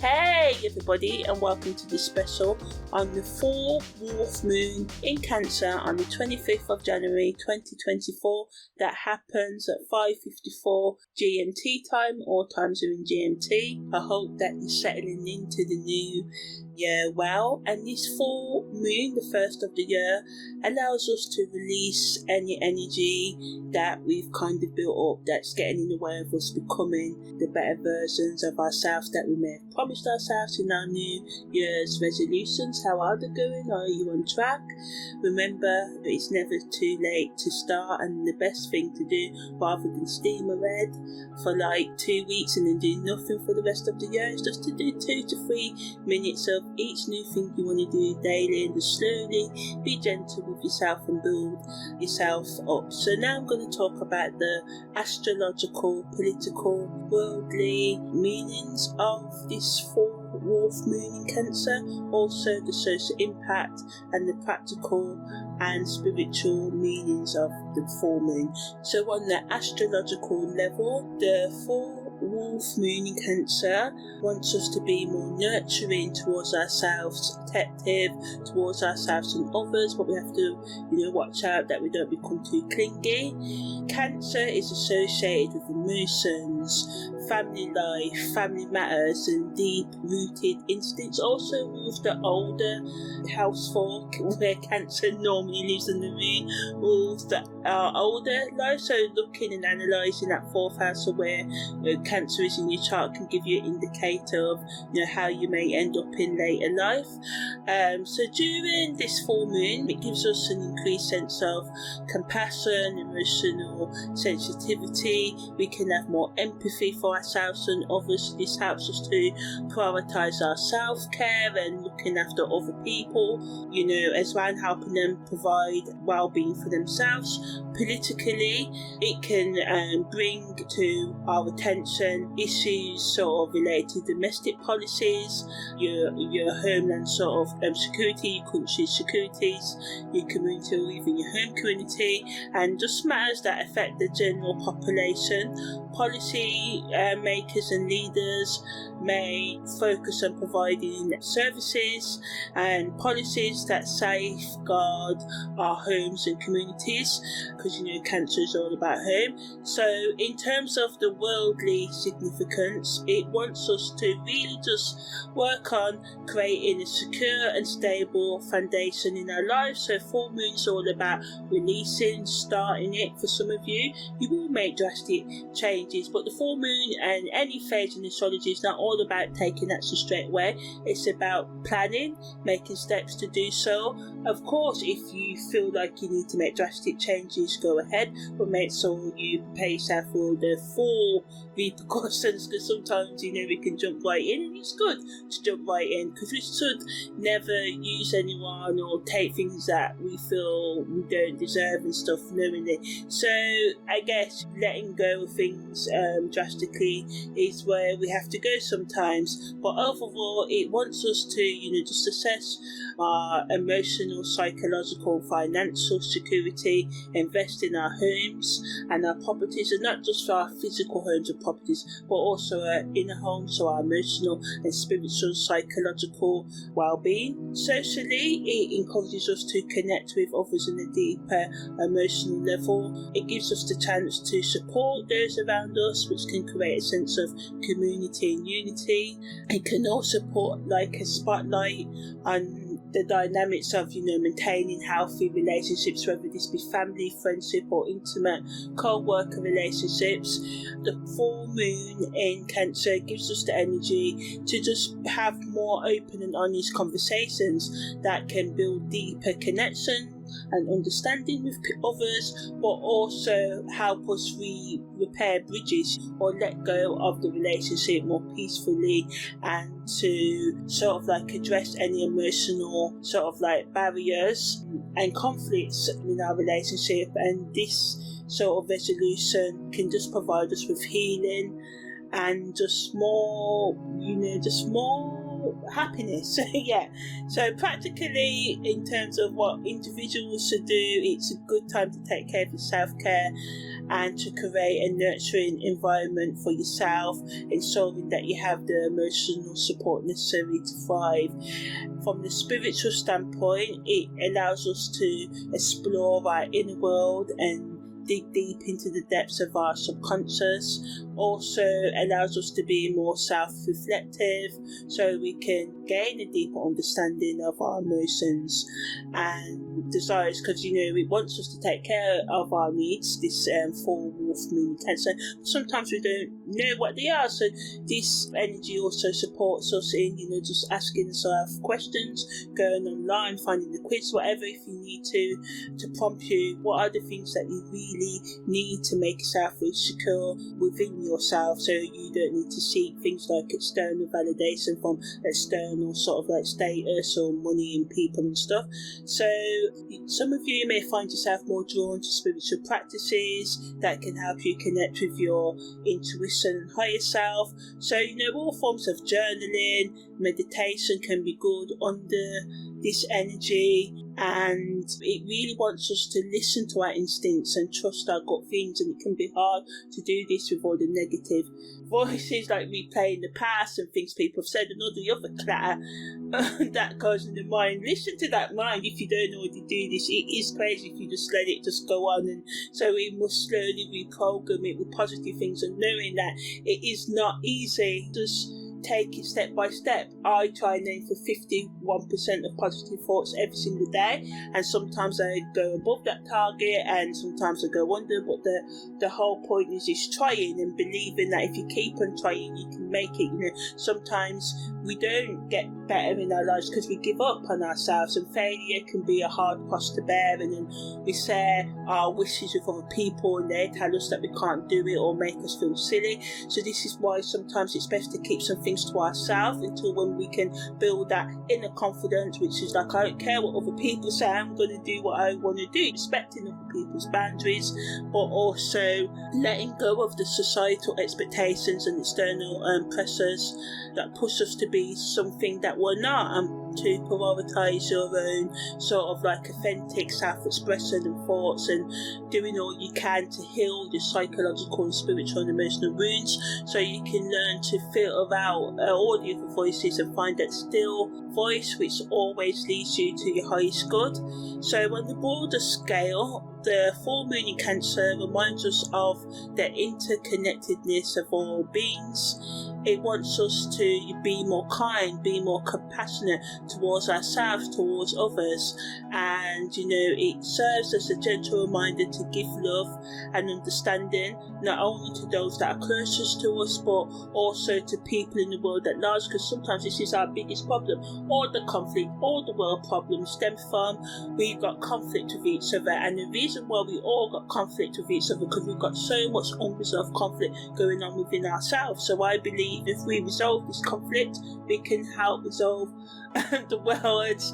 Hey everybody, and welcome to this special on the full wolf moon in Cancer on the 25th of January 2024 that happens at 5:54 GMT time, all times are in GMT. I hope that you're settling into the new year well, and this full moon, the first of the year, allows us to release any energy that we've kind of built up that's getting in the way of us becoming the better versions of ourselves that we may have promised ourselves in our new year's resolutions. How are they going? Are you on track? Remember, it's never too late to start, and the best thing to do, rather than steam ahead for like 2 weeks and then do nothing for the rest of the year, is just to do 2 to 3 minutes of each new thing you want to do daily, and just slowly be gentle with yourself and build yourself up. So now I'm going to talk about the astrological, political, worldly meanings of this full wolf moon in Cancer, also the social impact and the practical and spiritual meanings of the full moon. So on the astrological level, the full wolf moon in Cancer wants us to be more nurturing towards ourselves, protective towards ourselves and others, but we have to, watch out that we don't become too clingy. Cancer is associated with emotions, family life, family matters, and deep-rooted instincts. Also with the older housefolk, where Cancer normally lives in the moon, with the older life. So looking and analysing that fourth house of where Cancer is in your chart can give you an indicator of how you may end up in later life. So during this full moon, it gives us an increased sense of compassion, emotional sensitivity. We can have more empathy for ourselves and others. This helps us to prioritise our self-care and looking after other people, as well, and helping them provide well-being for themselves. Politically, it can bring to our attention issues sort of related to domestic policies, your homeland sort of security, your country's securities, your community, or even your home community, and just matters that affect the general population. Policy makers and leaders may focus on providing services and policies that safeguard our homes and communities, because Cancer is all about home. So in terms of the worldly significance, it wants us to really just work on creating a secure and stable foundation in our lives. So full moon is all about releasing, starting it. For some of you, you will make drastic changes, but the full moon and any phase in astrology is not all about taking action straight away. It's about planning, making steps to do so. Of course, if you feel like you need to make drastic changes, go ahead, but make sure you prepare yourself for the full repercussions, because sometimes we can jump right in, and it's good to jump right in, because we should never use anyone or take things that we feel we don't deserve and stuff knowingly. So I guess letting go of things drastically is where we have to go sometimes, but overall it wants us to just assess our emotional, psychological, financial security, invest in our homes and our properties, and not just for our physical homes and properties, but also our inner homes, so our emotional and spiritual, psychological well-being. Socially, it encourages us to connect with others on a deeper emotional level. It gives us the chance to support those around us, which can create a sense of community and unity. It can also put like a spotlight on the dynamics of maintaining healthy relationships, whether this be family, friendship, or intimate co-worker relationships. The full moon in Cancer gives us the energy to just have more open and honest conversations that can build deeper connection and understanding with others, but also help us repair bridges or let go of the relationship more peacefully, and to sort of like address any emotional sort of like barriers and conflicts in our relationship. And this sort of resolution can just provide us with healing and just more more happiness. Yeah. So practically, in terms of what individuals should do, it's a good time to take care of your self-care and to create a nurturing environment for yourself, ensuring that you have the emotional support necessary to thrive. From the spiritual standpoint, it allows us to explore our inner world and dig deep into the depths of our subconscious. Also allows us to be more self-reflective, so we can gain a deeper understanding of our emotions and desires, because it wants us to take care of our needs, this full wolf moon in Cancer. Sometimes we don't know what they are, so this energy also supports us in just asking ourselves questions, going online, finding the quiz, whatever, if you need to prompt you what are the things that you really need to make yourself feel secure within yourself, so you don't need to seek things like external validation from external sort of like status or money and people and stuff. So some of you may find yourself more drawn to spiritual practices that can help you connect with your intuition and higher self. So all forms of journaling, meditation can be good under this energy, and it really wants us to listen to our instincts and trust our gut feelings, and it can be hard to do this with all the negative voices like replaying the past and things people have said and all the other clatter that goes in the mind. Listen to that mind if you don't know how to do this. It is crazy if you just let it just go on, and so we must slowly reprogram it with positive things and knowing that it is not easy. Just take it step by step. I try and aim for 51% of positive thoughts every single day, and sometimes I go above that target and sometimes I go under, but the whole point is trying and believing that if you keep on trying you can make it. Sometimes we don't get better in our lives because we give up on ourselves, and failure can be a hard cross to bear, and then we share our wishes with other people and they tell us that we can't do it or make us feel silly. So this is why sometimes it's best to keep some things to ourselves until when we can build that inner confidence, which is like, I don't care what other people say, I'm going to do what I want to do, respecting other people's boundaries, but also letting go of the societal expectations and external pressures that push us to be something that we're not, and to prioritise your own sort of like authentic self-expression and thoughts, and doing all you can to heal your psychological and spiritual and emotional wounds, so you can learn to filter out all the other voices and find that still voice which always leads you to your highest good. So on the broader scale, the full moon in Cancer reminds us of the interconnectedness of all beings. It wants us to be more kind, be more compassionate towards ourselves, towards others, and it serves as a gentle reminder to give love and understanding not only to those that are closest to us but also to people in the world at large, because sometimes this is our biggest problem. All the conflict, all the world problems stem from we've got conflict with each other, and the reason why we all got conflict with each other because we've got so much unresolved conflict going on within ourselves. So I believe if we resolve this conflict, we can help resolve the world's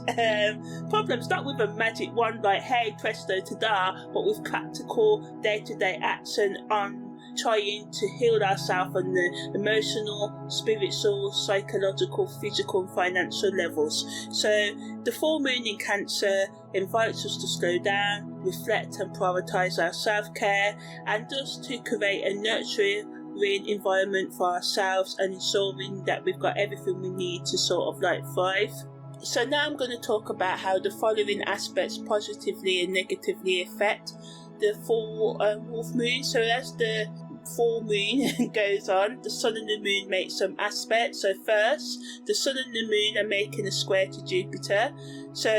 problems, not with a magic wand like hey presto ta-da, but with practical day-to-day action on trying to heal ourselves on the emotional, spiritual, psychological, physical and financial levels. So the full moon in Cancer invites us to slow down, reflect and prioritise our self-care, and just to create a nurturing environment for ourselves and ensuring that we've got everything we need to sort of like thrive. So now I'm going to talk about how the following aspects positively and negatively affect the full wolf moon. So as the full moon goes on, the sun and the moon make some aspects. So first, the sun and the moon are making a square to Jupiter. So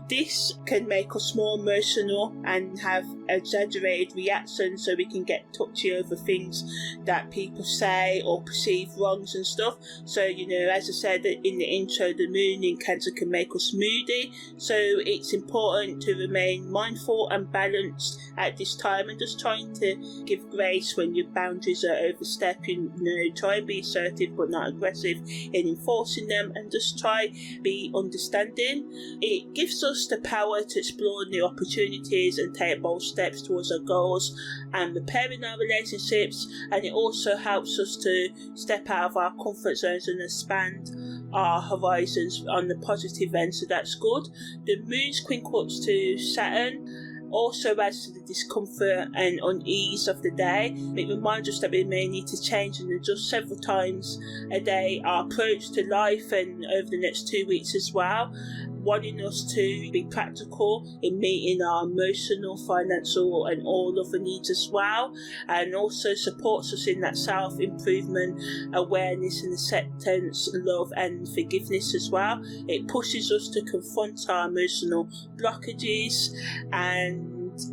this can make us more emotional and have exaggerated reactions, so we can get touchy over things that people say or perceive wrongs and stuff. So as I said in the intro, the moon in Cancer can make us moody, so it's important to remain mindful and balanced at this time, and just trying to give grace when you're boundaries are overstepping, try and be assertive but not aggressive in enforcing them, and just try be understanding. It gives us the power to explore new opportunities and take bold steps towards our goals and repairing our relationships, and it also helps us to step out of our comfort zones and expand our horizons on the positive end, so that's good. The moon's quincunx to Saturn also adds to the discomfort and unease of the day. It reminds us that we may need to change and adjust several times a day our approach to life, and over the next 2 weeks as well, wanting us to be practical in meeting our emotional, financial and all other needs as well, and also supports us in that self-improvement, awareness and acceptance, love and forgiveness as well. It pushes us to confront our emotional blockages and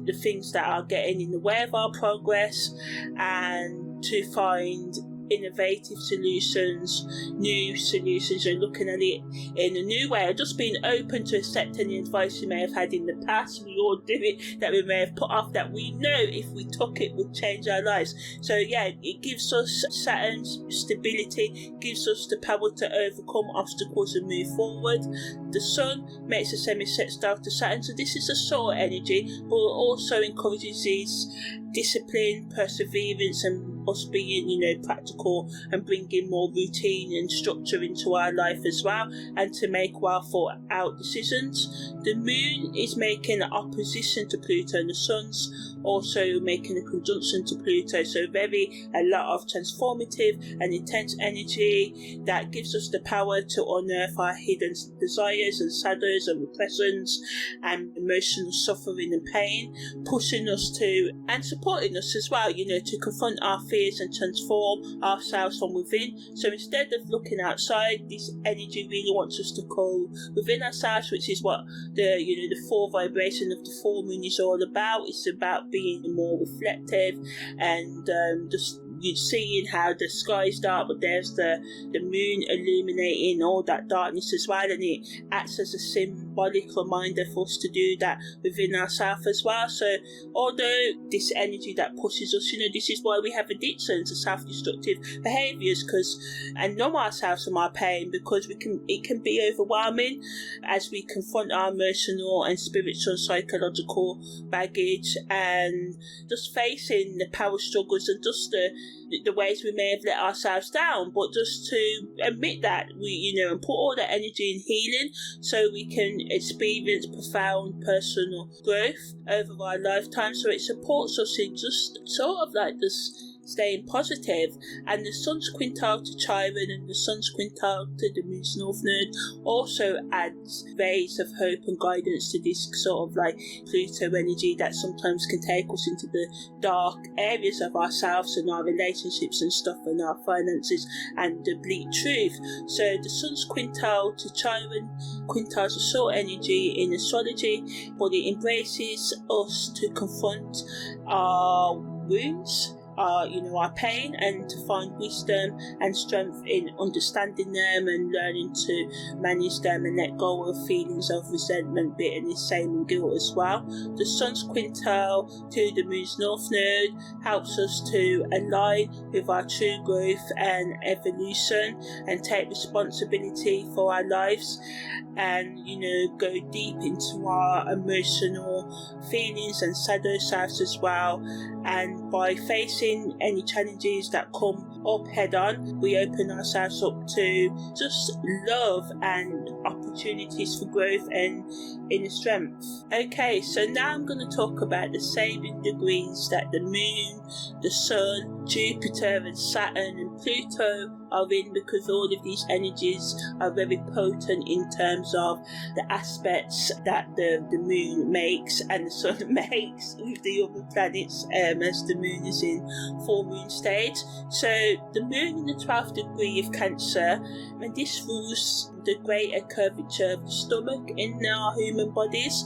the things that are getting in the way of our progress, and to find innovative solutions, new solutions, and looking at it in a new way, or just being open to accept any advice we may have had in the past. We all do it, that we may have put off, that we know if we took it would change our lives. So yeah, it gives us Saturn's stability, gives us the power to overcome obstacles and move forward. The Sun makes a semi-sextile to Saturn, so this is a solar energy, but also encourages this discipline, perseverance, and us being, practical and bringing more routine and structure into our life as well, and to make well thought out decisions. The moon is making an opposition to Pluto, and the sun's also making a conjunction to Pluto, so a lot of transformative and intense energy that gives us the power to unearth our hidden desires and shadows and repressions and emotional suffering and pain, pushing us to and supporting us as well, to confront our fears and transform ourselves from within. So instead of looking outside, this energy really wants us to go within ourselves, which is what the full vibration of the full moon is all about. It's about being more reflective and just seeing how the sky is dark, but there's the moon illuminating all that darkness as well, and it acts as a symbolic reminder for us to do that within ourselves as well. So although this energy that pushes us, this is why we have addictions and self-destructive behaviours, and numb ourselves from our pain, because it can be overwhelming as we confront our emotional and spiritual and psychological baggage, and just facing the power struggles and just the ways we may have let ourselves down, but just to admit that and put all that energy in healing, so we can experience profound personal growth over our lifetime. So it supports us in just sort of like this staying positive. And the sun's quintile to Chiron and the sun's quintile to the moon's north node also adds rays of hope and guidance to this sort of like Pluto energy that sometimes can take us into the dark areas of ourselves and our relationships and stuff, and our finances and the bleak truth. So the sun's quintile to Chiron, quintile is a soul energy in astrology, but it embraces us to confront our wounds, our pain, and to find wisdom and strength in understanding them and learning to manage them and let go of feelings of resentment, bitterness, shame and guilt as well. The sun's quintile to the moon's north node helps us to align with our true growth and evolution and take responsibility for our lives, and go deep into our emotional feelings and shadow selves as well. And by facing any challenges that come up head on, we open ourselves up to just love and opportunities for growth and inner strength. Okay, so now I'm going to talk about the saving degrees that the moon, the sun, Jupiter and Saturn and Pluto are in, because all of these energies are very potent in terms of the aspects that the moon makes and the sun makes with the other planets, as the moon is in full moon state. So the moon in the 12th degree of Cancer, and this rules the greater curvature of the stomach in our human bodies,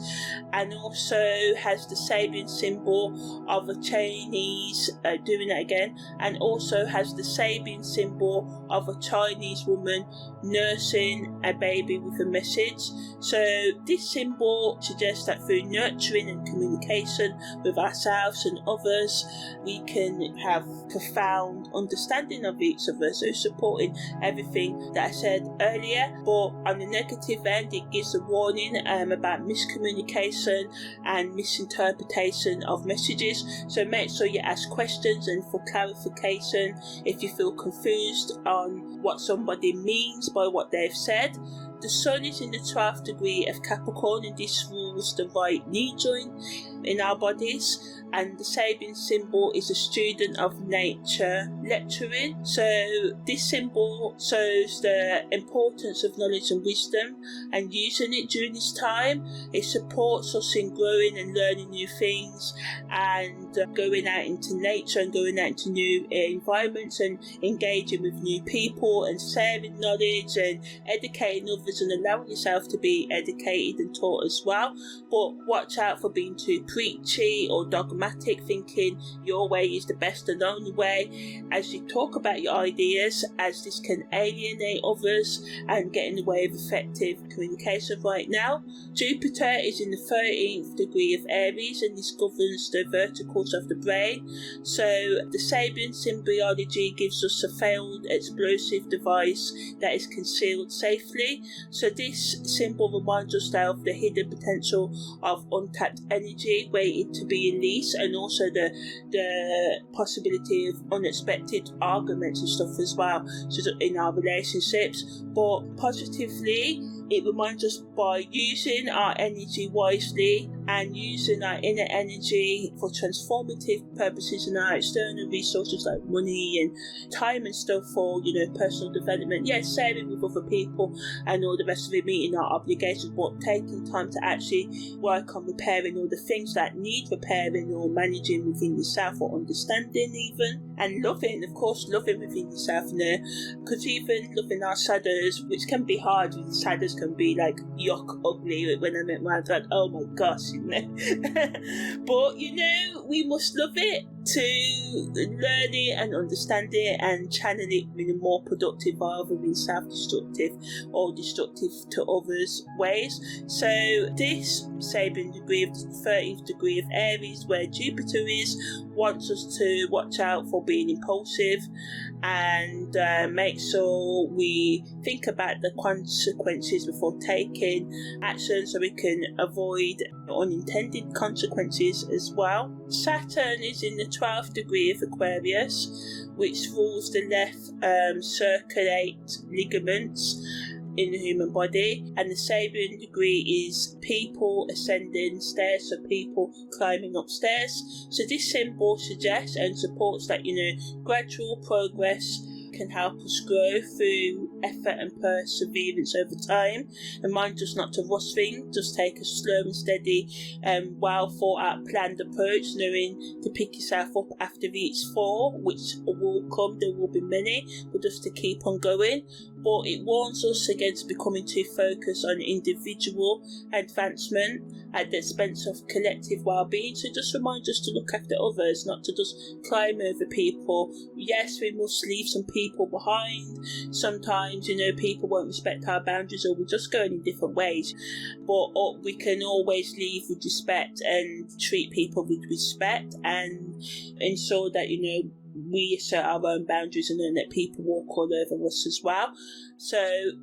and also has the Sabian symbol of a Chinese, doing that again, and also has the Sabian symbol of a Chinese woman nursing a baby with a message. So this symbol suggests that through nurturing and communication with ourselves and others, we can have profound understanding of each other, so supporting everything that I said earlier. But on the negative end, it gives a warning about miscommunication and misinterpretation of messages. So make sure you ask questions and for clarification if you feel confused on what somebody means by what they've said. The Sun is in the 12th degree of Capricorn, and this rules the right knee joint in our bodies. And the Sabian symbol is a student of nature lecturing. So this symbol shows the importance of knowledge and wisdom and using it during this time. It supports us in growing and learning new things and going out into nature and going out into new environments and engaging with new people and sharing knowledge and educating others and allowing yourself to be educated and taught as well. But watch out for being too preachy or dogmatic, thinking your way is the best and only way as you talk about your ideas, as this can alienate others and get in the way of effective communication right now. Jupiter is in the 13th degree of Aries, and this governs the verticals of the brain. So the Sabian symbology gives us a failed explosive device that is concealed safely. So this symbol reminds us that of the hidden potential of untapped energy waiting to be released, and also the possibility of unexpected arguments and stuff as well, so in our relationships. But positively, it reminds us by using our energy wisely and using our inner energy for transformative purposes and our external resources like money and time and stuff for, personal development. Yes, sharing with other people and all the rest of it, meeting our obligations, but taking time to actually work on repairing all the things that need repairing or managing within yourself, or understanding even, and loving, of course, loving within yourself, because even loving our shadows, which can be hard, with shadows can be like yuck ugly when I met my dad, oh my gosh, but we must love it to learn it and understand it and channel it in a more productive rather than self-destructive or destructive to others ways. So this Sabian degree of the 13th degree of Aries, where Jupiter is, wants us to watch out for being impulsive and make sure we think about the consequences before taking action, so we can avoid unintended consequences as well. Saturn is in the 12th degree of Aquarius, which rules the left circulate ligaments in the human body, and the Sabian degree is people ascending stairs, so people climbing upstairs. So this symbol suggests and supports that gradual progress can help us grow through effort and perseverance over time. Remind us not to rush things, just take a slow and steady and well thought out planned approach, knowing to pick yourself up after each fall, which will come, there will be many, but just to keep on going. But it warns us against becoming too focused on individual advancement at the expense of collective well-being. So just reminds us to look after others, not to just climb over people. Yes, we must leave some people behind. Sometimes, people won't respect our boundaries, or we're just going in different ways. But we can always leave with respect and treat people with respect and ensure that, we assert our own boundaries and then let people walk all over us as well. So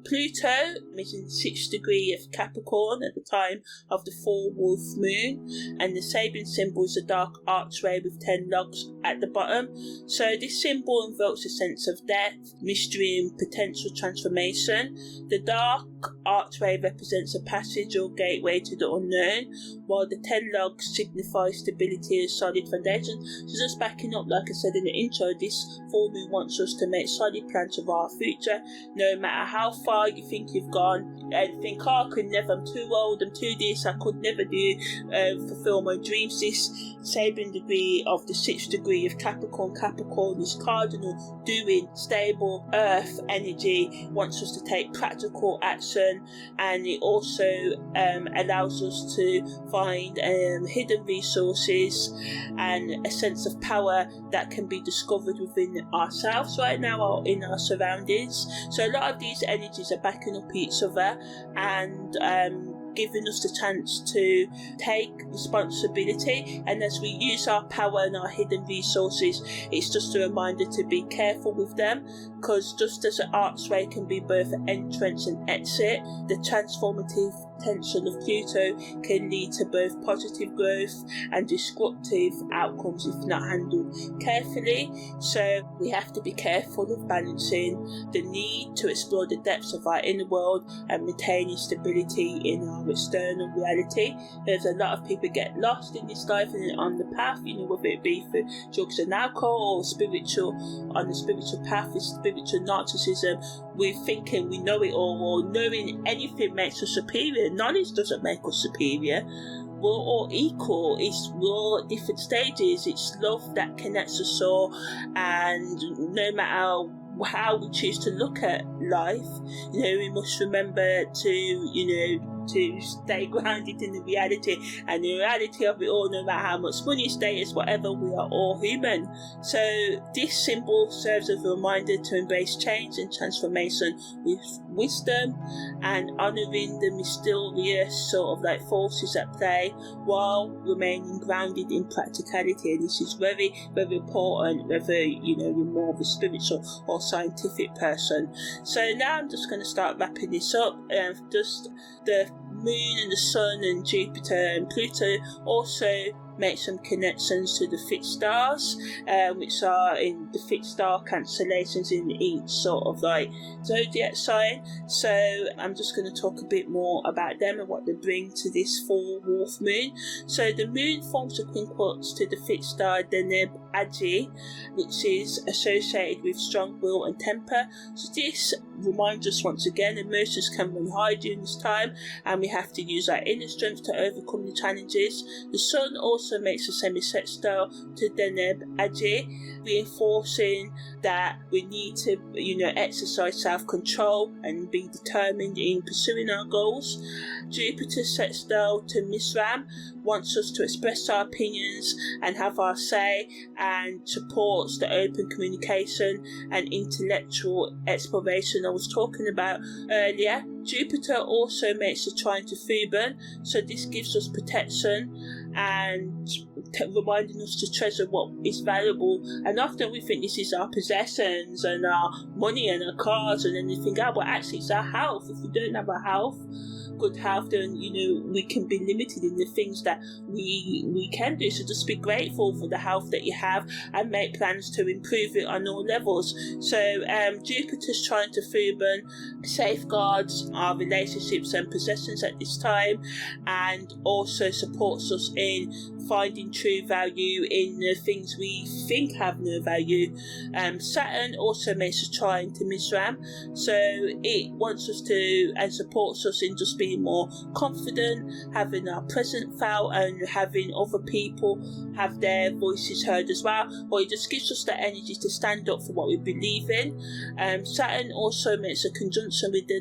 Pluto is in the 6th degree of Capricorn at the time of the full wolf moon, and the Sabian symbol is a dark archway with 10 logs at the bottom. So this symbol invokes a sense of death, mystery and potential transformation. The dark archway represents a passage or gateway to the unknown, while the 10 logs signify stability and solid foundation. So just backing up, like I said in the intro, this full moon wants us to make solid plans of our future, no matter how far you think you've gone and think, I could never, I'm too old, I'm too this, I could never fulfill my dreams. This Sabian degree of the 6th degree of Capricorn is cardinal, doing, stable, earth energy, wants us to take practical action person, and it also allows us to find hidden resources and a sense of power that can be discovered within ourselves right now or in our surroundings. So a lot of these energies are backing up each other and giving us the chance to take responsibility. And as we use our power and our hidden resources, it's just a reminder to be careful with them, because just as an archway can be both an entrance and exit, the transformative potential of Pluto can lead to both positive growth and disruptive outcomes if not handled carefully. So we have to be careful of balancing the need to explore the depths of our inner world and maintaining stability in our external reality. There's a lot of people get lost in this life and on the path, whether it be for drugs and alcohol or on the spiritual path with spiritual narcissism. We're thinking we know it all, or knowing anything makes us superior. Knowledge doesn't make us superior. We're all equal. We're all at different stages. It's love that connects us all, and no matter how we choose to look at life, we must remember to stay grounded in the reality, and the reality of it all, no matter how much money, status, whatever, we are all human. So this symbol serves as a reminder to embrace change and transformation with wisdom and honouring the mysterious sort of forces at play while remaining grounded in practicality. And this is very, very important, whether you're more of a spiritual or scientific person. So now I'm just going to start wrapping this up. Just the Moon and the Sun and Jupiter and Pluto also make some connections to the fixed stars, which are in the fixed star constellations in each sort of zodiac sign. So I'm just going to talk a bit more about them and what they bring to this full wolf moon. So the moon forms a quincunx to the fixed star Deneb Agi, which is associated with strong will and temper. So this reminds us once again, emotions can run high during this time, and we have to use our inner strength to overcome the challenges. The sun also makes a semi-sextile to Deneb Agi, reinforcing that we need to, exercise self-control and be determined in pursuing our goals. Jupiter's sextile to Mizram wants us to express our opinions and have our say, and supports the open communication and intellectual exploration I was talking about earlier. Jupiter also makes a trine to Thuban, so this gives us protection and reminding us to treasure what is valuable. And often we think this is our possessions and our money and our cars and anything else, but actually it's our health. If we don't have our health, good health, then we can be limited in the things that we can do. So just be grateful for the health that you have and make plans to improve it on all levels. So Jupiter's trying to Thuban safeguards our relationships and possessions at this time, and also supports us in finding true value in the things we think have no value. Saturn also makes a trine to Mizram, so it wants us to and supports us in just being more confident, having our present felt, and having other people have their voices heard as well. Or it just gives us the energy to stand up for what we believe in. Saturn also makes a conjunction with the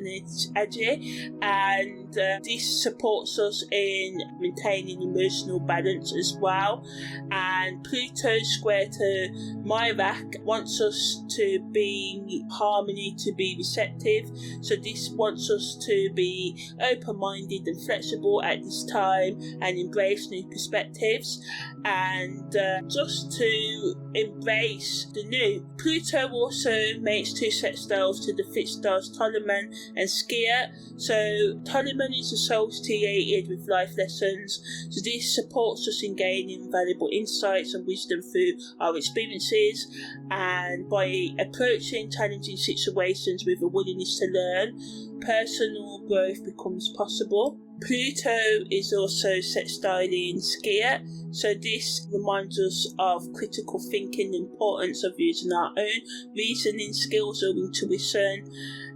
Agi, and this supports us in maintaining emotional balance as well. And Pluto square to Myrak wants us to be in harmony, to be receptive. So this wants us to be open-minded and flexible at this time and embrace new perspectives, and just to embrace the new. Pluto also makes two sextiles to the fixed stars Ptolemy and Skiat. So Ptolemy is associated with life lessons, so this supports us in gaining valuable insights and wisdom through our experiences, and by approaching challenging situations with a willingness to learn, personal growth becomes possible. Pluto is also sextile in Skier, so this reminds us of critical thinking, the importance of using our own reasoning skills or intuition,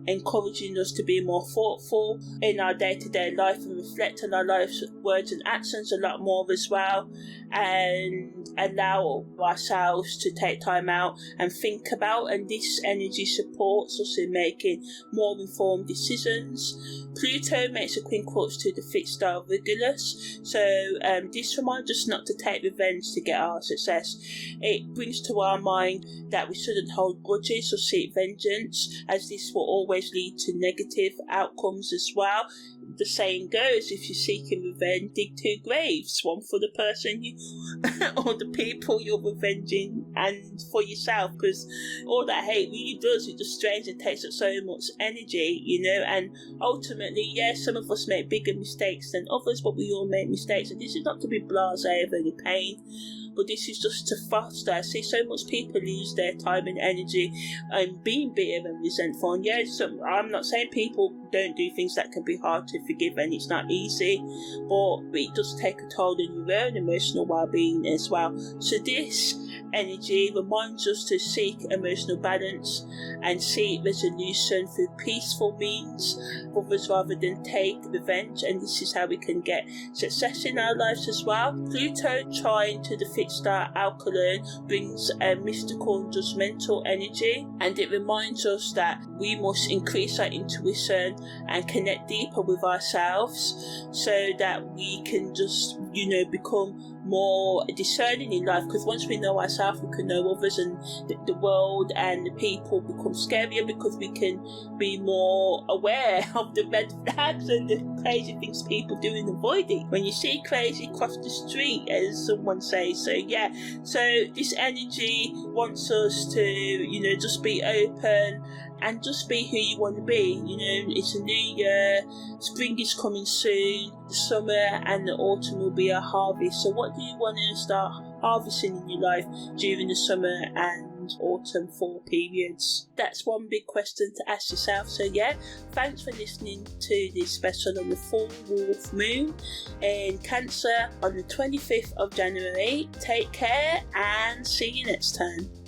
encouraging us to be more thoughtful in our day-to-day life and reflect on our lives, words and actions a lot more as well, and allow ourselves to take time out and think about, and this energy supports us in making more informed decisions. Pluto makes a quincunx to the fixed star Regulus, so this reminds us not to take revenge to get our success. It brings to our mind that we shouldn't hold grudges or seek vengeance, as this will always lead to negative outcomes as well. The saying goes, if you're seeking revenge, dig 2 graves, one for the person you or the people you're revenging, and for yourself, because all that hate really does, it just strains and takes up so much energy, and ultimately, yes, some of us make bigger mistakes than others, but we all make mistakes, and this is not to be blasé of any pain, but this is just to foster. I see so much people lose their time and energy being bitter and resentful. And I'm not saying people don't do things that can be hard to forgive, and it's not easy, but it does take a toll on your own emotional well-being as well. So this energy reminds us to seek emotional balance and seek resolution through peaceful means, others rather than take revenge, and this is how we can get success in our lives as well. Pluto trine to the fixed star Alkaline brings a mystical and judgmental energy, and it reminds us that we must increase our intuition and connect deeper with ourselves so that we can just become more discerning in life, because once we know ourselves we can know others, and the world and the people become scarier because we can be more aware of the red flags and the crazy things people do and avoid it. When you see crazy, cross the street, as someone says. So this energy wants us to just be open and just be who you want to be. It's a new year, spring is coming soon, the summer and the autumn will be a harvest. So what do you want to start harvesting in your life during the summer and autumn fall periods? That's one big question to ask yourself. So thanks for listening to this special on the full wolf moon in Cancer on the 25th of January. Take care and see you next time.